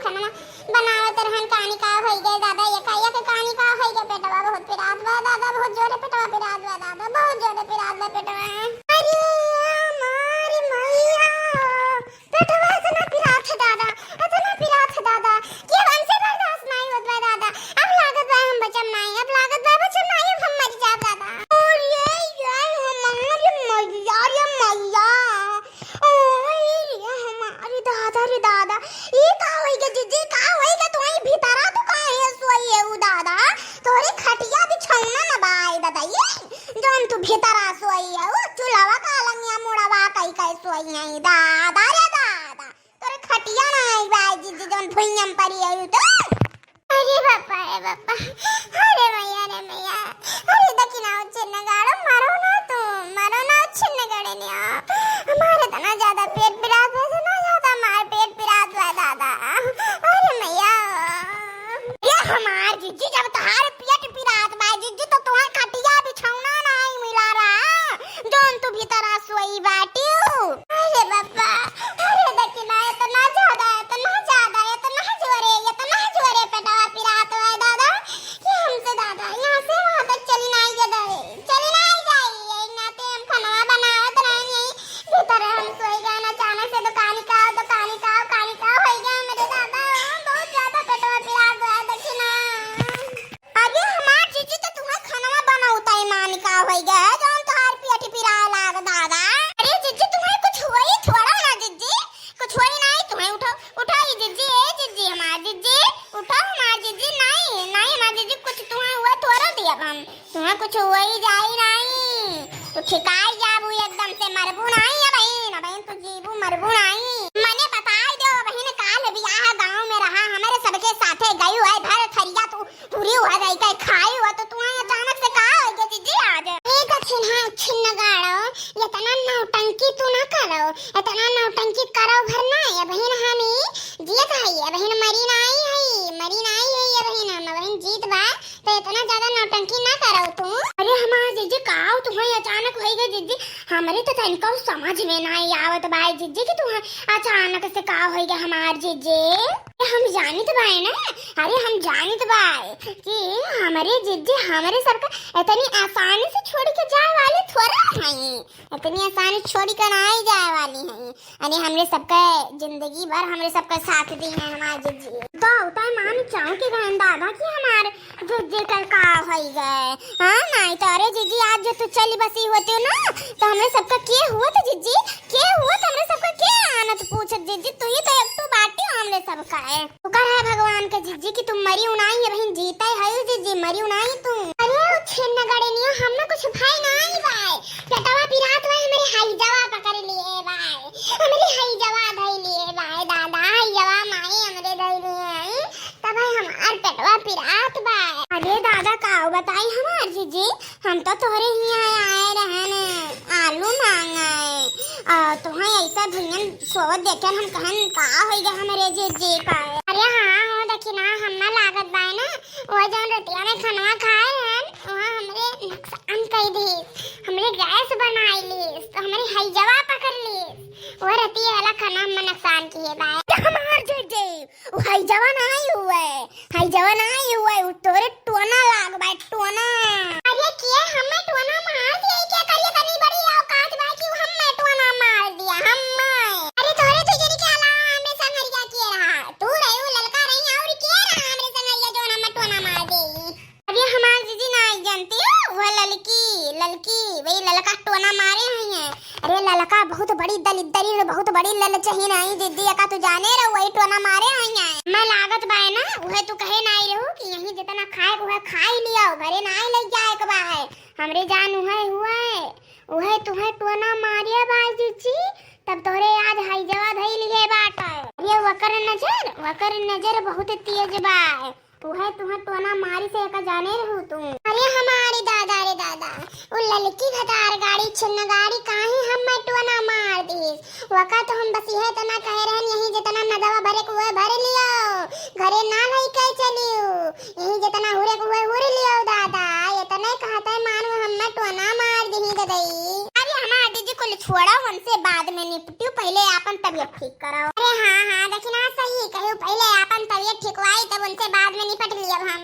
खाना बनावत रहन कहानी का होई गए दादा ये कहानी का होई गए पेटवा बहुत पिरात बा दादा बहुत जोरे पेटवा पिरात बा दादा बहुत जोरे पिरात बा पेटवा अरे हमारी मैया पेटवा इतना पिरात है दादा कि हमसे बर्दाश्त नहीं होत बा दादा अब लागत बा हम बचम नहीं अब लागत बा बचम नहीं अब हम मर जाब दादा और ये हमारी मैया हमारी दादा रे दादा ये का होइगा जीजी का होइगा तुम्हारी भीतरा तो काहे सोई है उ दादा तोरे खटिया बिछौना ना बाई दादा ये जौन तू भीतरा सोई है उ चुलावा का लंगिया मुड़ावा कई सोई है दादा रे दादा तोरे खटिया ना आई बाई जीजी जौन भुइयम परी है तो अरे बापा अरे मैया अरे दकिना चिन्न गाड़ो मारो ना चिन्न गाड़े ने हमारे तना ज्यादा पेट पिरात है ना ज्यादा मार पेट पिरात है दादा अरे मैया ये हमार जीजी जब तुम्हारे पेट पिरात बा जीजी तो तुम्हारे खटिया बिछौना नहीं मिला रहा जोन तू भीतर सोई बाटी अरे बाबा अरे दकिना इतना ज्यादा जोरे पेटवा पिरात है दादा कि हमसे दादा यहाँ से वहाँ तक चली नहीं जाइए नाते हम खाना बनावत रहेंगे भीतर हम सोई गए ना अचानक से दुकानी का हो गया मेरे दादा बहुत ज्यादा पेटवा पिरात है दक्षिणा अरे हमार जीजी तो तुम्हें खाना बनावता है मानी का हो गया जौन तोहार पेट पिरा लाग दादा अरे जीजी तुम्हें कुछ हुआ ही थोड़ा ना जीजी कुछ हुआ ही नहीं तुम्हें उठो ये जीजी हमार जीजी उठो हमार जीजी नहीं हमार जीजी कुछ तुम्हें हुआ थोड़ा दिया हम तुम्हें कुछ हुआ ही जाई नहीं तो ठिकाई जाबू एकदम से मरबू नहीं है बहन तू जीबू मरबू नहीं मने बताई दो बहन काल बियाह गांव में रहा हमारे सबके साथे गई है भर थरिया तू पूरी हुआ जाई का खाई हुआ तो तुम्हें अचानक से कहा हो गया जीजी आज एक छिन्न गाड़ो ये तना नौटंकी तू ना करो इतना नौटंकी करो घर ना ये बहन हमी जीत है ये बहन मरी नहीं है ये बहन जीत बा तो इतना ज्यादा नौटंकी ना करो तू अरे हमार जीजी काऊ तुम्हें अचानक होई गई जीजी हमारे तो तनिको समझ में नहीं आवत बाई जीजी कि तुम्हें अचानक से का होई गया हमार जीजी हम जानित बाई ना अरे हम जानित बाई कि हमारे जीजी हमारे सबका इतनी आसानी से छोड़ के जाए वाली थोड़ा नहीं इतनी आसानी छोड़ कर नहीं जाए वाली है अरे हमरे सबका जिंदगी भर हमरे सबका साथ दी है हमार जीजी तो होता है मान चाहूं के गहन दादा कि हमार जीजी का होई गए हां नहीं तो अरे जीजी आज जो तू चली बसी होती हो ना तो हमरे सबका के हुआ तो जीजी के हुआ तो हमरे सबका के आनत पूछत जीजी तू ही तो एक तो बाटी हमरे सबका है शुक्र है भगवान का जीजी कि तुम मरी उनाई है बहन जीता है जीजी मरी उनाई तू अरे ओ छिन्न गड़े नहीं हमने कुछ भाई नहीं भाई पेटवा पिरात भाई हमारे हाई जवा पकड़ लिए भाई हमारे हाई जवा धई लिए भाई दादा हाई जवा माई हमरे धई लिए तब हमार पेटवा पिरात भाई अरे दादा का बताई हमार जीजी हम तो तोहरे ही आए रहन आलू मांगाए तुम्हें ऐसा भुइयन सोवत देकर हम कहन का होई गया हमारे जीजी का अरे हां हो देखी ना हम ना लागत बाय ना वो जौन रोटिया में खाना खाए हैं वहां हमरे नुकसान कर दी हमरे गैस बनाई ली तो हमारी हईजवा पकड़ ली वो रहती है वाला खाना हम नुकसान किए बाय हमार जीजी वो हईजवा नहीं हुआ है तोरे टोना लाग बाय टोना अरे किए हमें टोना मार दिए क्या करिए कनी बड़ी औकात बा कि हमें टोना मार दिया हम अरे तोरे तुझे के अलावा हमरे संगरिया किए रहा तू रही वो ललका रही और किए रहा हमरे संगरिया जो हमें टोना मार दे अरे हमार जीजी नहीं जानती हो वो ललकी वही ललका टोना मारे हैं अरे ललका बहुत बड़ी दलिद्री बहुत बड़ी ललचही नहीं दीदी का तू जाने रहो वही टोना मारे हैं मैं लागत बाय ना वह तू कहे नहीं रहू कि यही जितना खाए वह खा ही लिया घरे नहीं ले जाए के बा है हमरे जान उहे तुम्हें टोना मारिए भाई जीजी तब तोरे आज हाई जवा धई लिए बाट ये वकर नजर बहुत तेज बा उहे तुम्हें टोना मारी से का जाने रहू तू अरे हमारी दादा रे दादा वो ललकी घटार गाड़ी छिन्न गाड़ी काहे हम टोना मार दीस वका तो हम बस यह तना कह रहन यही जितना नदवा भरे को वह भर लियो घरे ना लई के चलियो यही जितना हुरे को वह हुरे लियो दादा ये तना कहता है मानो हम टोना मार दी दई अरे हमार दीदी को छोड़ा उनसे बाद में निपटियो, पहले अपन तबीयत ठीक कराओ। अरे हाँ हाँ दक्षिणा सही कहू, पहले अपन तबीयत ठीक हुई तब उनसे बाद में निपट लिया हम।